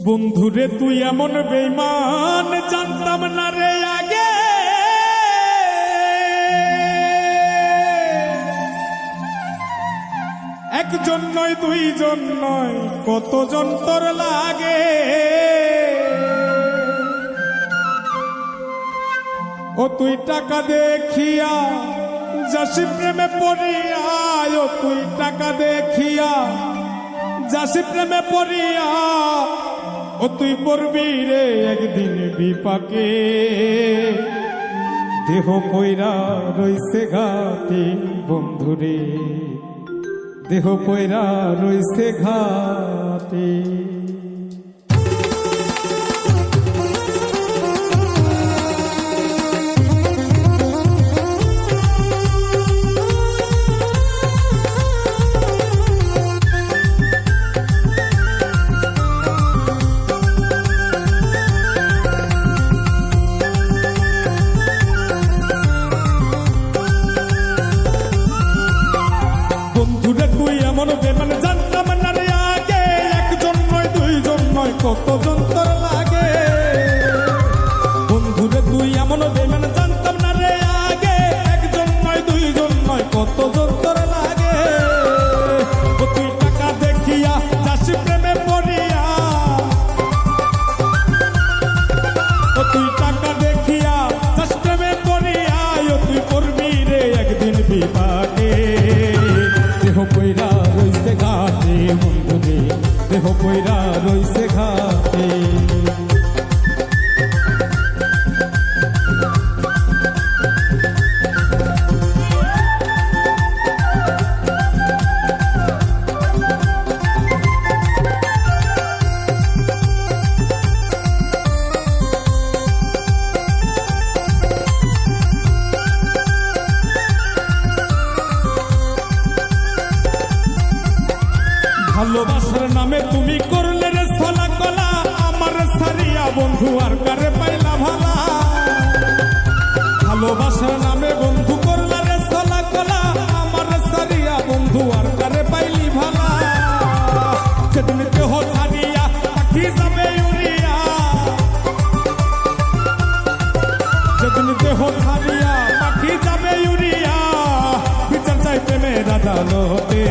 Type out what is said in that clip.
বন্ধুরে তুই এমন বেঈমান জানতাম না রে আগে। একজন নয় দুইজন নয় কতজন তোর লাগে। ও তুই টাকা দেখিয়া যাসি প্রেমে পড়িয়া, ও তুই টাকা দেখিয়া যাসি প্রেমে পড়িয়া, ও তুই পড়বি রে একদিন বিপাকে। দেহ পয়রা রইছে ঘাটে বন্ধুরে, দেহ পয়রা রইছে ঘাটে। মানে জানতাম না রে আগে, একজন নয় দুইজন নয় কতজন তোর লাগে। বন্ধুরে তুই এমন বেঈমান জানতাম না রে আগে, একজন নয় দুইজন নয় কতজন তোর লাগে। ও তুই টাকা দেখিয়া যাসি প্রেমে পড়িয়া, ও তুই টাকা দেখিয়া যাসি প্রেমে পড়িয়া, ও তুই পড়বি রে একদিন বিপাকে। দেহ পয়রা রইছে ঘাটে বন্ধুরে, দেহ পয়রা রইছে ঘাটে। ভালোবাসার নামে তুমি করলে রে ছলা কলা, আমার সারিয়া বন্ধু আর কারে পাইলা ভালা। ভালোবাসার নামে বন্ধু করলে রে ছলা কলা, আমার সারিয়া বন্ধু আর কারে পাইলি ভালা। সেদিন দেহ সারিয়া পাখি যাবে উড়িয়া, সেদিন দেহ সারিয়া পাখি যাবে উড়িয়া, বিচার চাই প্রেমের আদালতে।